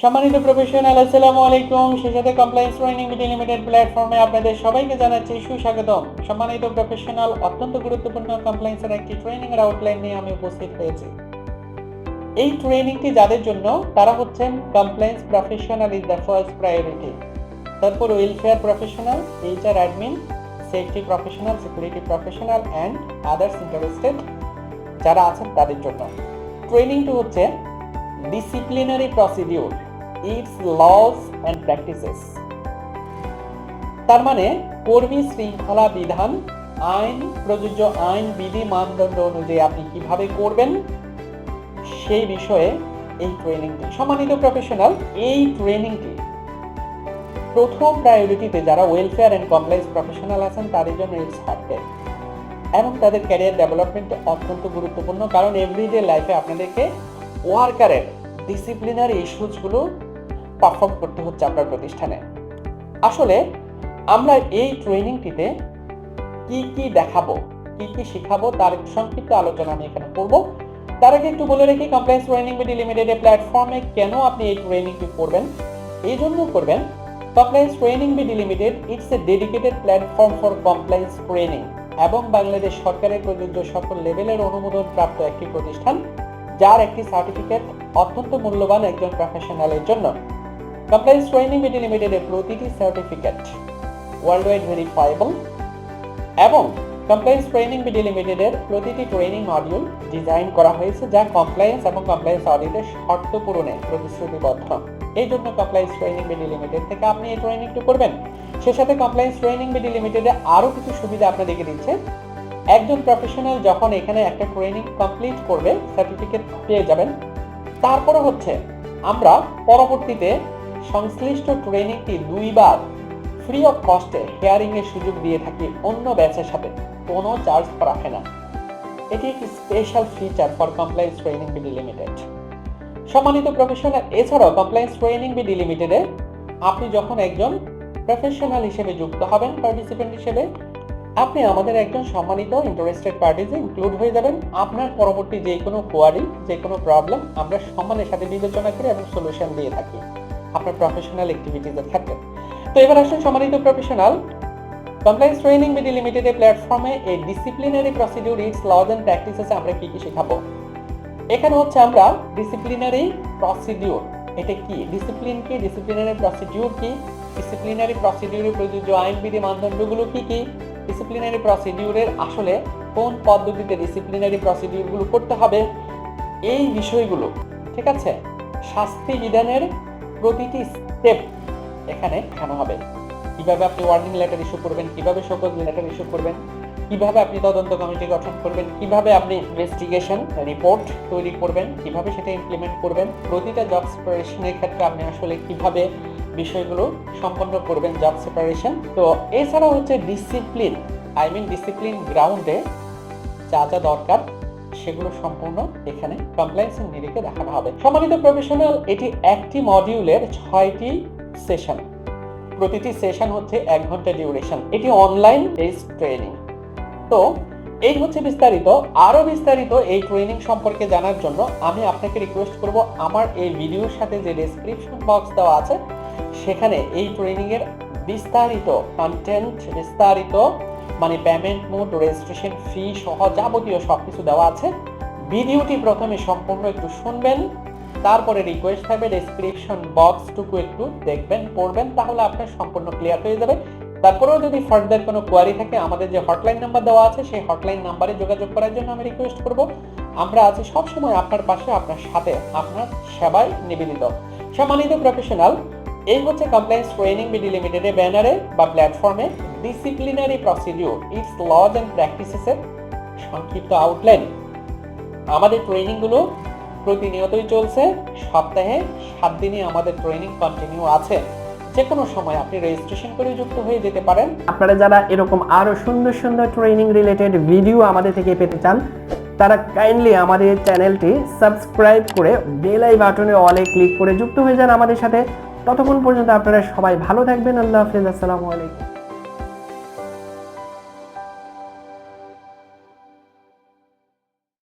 সম্মানিত প্রফেশনাল, আসসালামু আলাইকুম। সেই সাথে কমপ্লায়েন্স ট্রেনিং বিডি লিমিটেড প্ল্যাটফর্মে আপনাদের সবাইকে জানাচ্ছি সুস্বাগতম। সম্মানিত প্রফেশনাল, অত্যন্ত গুরুত্বপূর্ণ কমপ্লায়েন্সের একটি ট্রেনিং এর আউটলাইন নিয়ে আমি উপস্থিত হয়েছি। এই ট্রেনিংটি যাদের জন্য, তারা হচ্ছেন compliance professional is the first priority. তারপর welfare professional, HR admin, safety professional, security professional and others interested যারা আছেন তাদের জন্য। ট্রেনিংটি হচ্ছে disciplinary procedure, its laws and practices. তার মানে কর্মী শৃঙ্খলা বিধান, আইন প্রযোজ্য আইন বিধি মানদণ্ড অনুযায়ী আপনি কিভাবে করবেন সেই বিষয়ে এই ট্রেনিংটি। সম্মানিত প্রফেশনাল, এই ট্রেনিংটি প্রথম প্রায়োরিটিতে যারা ওয়েলফেয়ার অ্যান্ড কমপ্লায়েন্স প্রফেশনাল আছেন তাদের জন্য ইটস হটকেক এবং তাদের ক্যারিয়ার ডেভেলপমেন্টে অত্যন্ত গুরুত্বপূর্ণ। কারণ এভরিডে লাইফে আপনাদেরকে ওয়ার্কারের ডিসিপ্লিনারি ইস্যুসগুলো পারফর্ম করতে হচ্ছে আপনার প্রতিষ্ঠানে। আসলে আমরা এই ট্রেনিংটিতে কি কি দেখাবো, কি কি শিখাবো তার সংক্ষিপ্ত আলোচনা আমি এখানে করব। তার আগে একটু বলে রাখি, কমপ্লায়েন্স ট্রেনিং বিডি লিমিটেডের প্ল্যাটফর্মে কেন আপনি এই ট্রেনিংটি করবেন। এই জন্য করবেন, compliance training BD limited it's a dedicated platform for compliance training এবং বাংলাদেশ সরকারের প্রযোজ্য সকল লেভেলের অনুমোদন প্রাপ্ত একটি প্রতিষ্ঠান, যার একটি সার্টিফিকেট অত্যন্ত মূল্যবান একজন প্রফেশনালের জন্য। কমপ্লায়েন্স ট্রেনিং বিডি লিমিটেডের প্রতিটি সার্টিফিকেট ওয়ার্ল্ড ওয়াইড ভেরিফায়েবল এবং কমপ্লায়েন্স ট্রেনিং বিডি লিমিটেডের প্রতিটি ট্রেনিং মডিউল ডিজাইন করা হয়েছে যা কমপ্লায়েন্স এবং কমপ্লায়েন্স অডিটের শর্ত পূরণে প্রতিশ্রুতিবদ্ধ। এই জন্য কমপ্লায়েন্স ট্রেনিং বিডি লিমিটেড থেকে আপনি এই ট্রেনিংটি করবেন। সে সাথে কমপ্লায়েন্স ট্রেনিং বিডি লিমিটেডে আরও কিছু সুবিধা আপনাদেরকে দিচ্ছে। একজন প্রফেশনাল যখন এখানে একটা ট্রেনিং কমপ্লিট করবে, সার্টিফিকেট পেয়ে যাবেন। তারপরে হচ্ছে আমরা পরবর্তীতে সংশ্লিষ্ট ট্রেনিংটি 2 বার ফ্রি অফ কস্টে হেয়ারিং এর সুযোগ দিয়ে থাকি অন্য ব্যাচের সাথে, কোনো চার্জ রাখে না। এটি একটি special feature for compliance training BD limited. সম্মানিত প্রফেশনাল, এছাড়াও কমপ্লায়েন্স ট্রেনিং বিডি লিমিটেডে আপনি যখন একজন প্রফেশনাল হিসেবে যুক্ত হবেন, পার্টিসিপেন্ট হিসেবে, আপনি আমাদের একজন সম্মানিত ইন্টারেস্টেড পার্টিতে ইনক্লুড হয়ে যাবেন। আপনার পরবর্তী যে কোনো কোয়ারি, যে কোনো প্রবলেম আমরা সম্মানের সাথে বিবেচনা করি এবং সলিউশন দিয়ে থাকি আপনার প্রফেশনাল অ্যাক্টিভিটিজের ক্ষেত্রে। তো এবার আসুন সম্মানিত প্রফেশনাল, কমপ্লায়েন্স ট্রেনিং বিডি লিমিটেডের প্ল্যাটফর্মে এই disciplinary procedure, its laws and প্র্যাকটিসেসে আমরা কি কি শেখাবো। এখানে হচ্ছে আমরা ডিসিপ্লিনারি প্রসিডিউর, এটা কি, ডিসিপ্লিন কি, ডিসিপ্লিনারি প্রসিডিউর কি, ডিসিপ্লিনারি প্রসিডিউরে প্রযোজ্য আইন বিধি মানদণ্ডগুলো কি কি, ডিসিপ্লিনারি প্রসিডিউরের আসলে কোন পদ্ধতিতে ডিসিপ্লিনারি প্রসিডিউরগুলো করতে হবে, এই বিষয়গুলো, ঠিক আছে, শাস্তি বিধানের প্রতিটি স্টেপ এখানে দেখানো হবে। কিভাবে আপনি ওয়ার্নিং লেটার ইস্যু করবেন, কিভাবে শোকজ লেটার ইস্যু করবেন, কিভাবে আপনি তদন্ত কমিটি গঠন করবেন, কিভাবে আপনি ইনভেস্টিগেশন রিপোর্ট তৈরি করবেন, কিভাবে সেটা ইমপ্লিমেন্ট করবেন, প্রতিটা জব সেপারেশনের ক্ষেত্রে আপনি আসলে কিভাবে বিষয়গুলো সম্পন্ন করবেন, জব সেপারেশন। তো এছাড়া হচ্ছে ডিসিপ্লিন, ডিসিপ্লিন গ্রাউন্ডে যা যা দরকার সেগুলো সম্পূর্ণ এখানে কমপ্লায়েন্সের নিরিখে দেখানো হবে। সম্মানিত প্রফেশনাল, এটি একটি মডিউলের 6টি সেশন, প্রতিটি সেশন হচ্ছে 1 ঘন্টা ডিউরেশন। এটি অনলাইন বেসড ট্রেনিং। তো এই হচ্ছে বিস্তারিত। আরো বিস্তারিত এই ট্রেনিং সম্পর্কে জানার জন্য আমি আপনাকে রিকোয়েস্ট করব, আমার এই ভিডিওর সাথে যে ডেসক্রিপশন বক্স দেওয়া আছে সেখানে এই ট্রেনিং এর বিস্তারিত কন্টেন্ট, বিস্তারিত মানে পেমেন্ট মোড, রেজিস্ট্রেশন ফি সহ যাবতীয় সবকিছু দেওয়া আছে। ভিডিওটি প্রথমে সম্পূর্ণ একটু শুনবেন, তারপরে রিকোয়েস্ট থাকবে ডেসক্রিপশন বক্সটুকু একটু দেখবেন, পড়বেন, তাহলে আপনার সম্পূর্ণ ক্লিয়ার হয়ে যাবে। তারপরেও যদি ফার্দার কোনো কোয়ারি থাকে, আমাদের যে হটলাইন নাম্বার দেওয়া আছে সেই হটলাইন নাম্বারে যোগাযোগ করার জন্য আমি রিকোয়েস্ট করব। আমরা আছি সবসময় আপনার পাশে, আপনার সাথে, আপনার সেবায় নিবেদিত। সম্মানিত প্রফেশনাল, এই হচ্ছে কমপ্লায়েন্স ট্রেনিং বিডি লিমিটেডের ব্যানারে বা প্ল্যাটফর্মে disciplinary procedure, its laws and প্র্যাকটিসেসের সংক্ষিপ্ত আউটলাইন। আমাদের ট্রেনিংগুলো প্রতিনিয়তই চলছে, সপ্তাহে 7 দিনই আমাদের ট্রেনিং কন্টিনিউ আছে। যে কোনো সময় আপনি রেজিস্ট্রেশন করে যুক্ত হয়ে যেতে পারেন। আপনারা যারা এরকম আরো সুন্দর সুন্দর ট্রেনিং রিলেটেড ভিডিও আমাদের থেকে পেতে চান, তারা কাইন্ডলি আমাদের চ্যানেলটি সাবস্ক্রাইব করে বেল আই বাটনে অলে ক্লিক করে যুক্ত হয়ে যান আমাদের সাথে। ততক্ষণ পর্যন্ত আপনারা সবাই ভালো থাকবেন। আল্লাহ হাফেজ, আসসালামু আলাইকুম।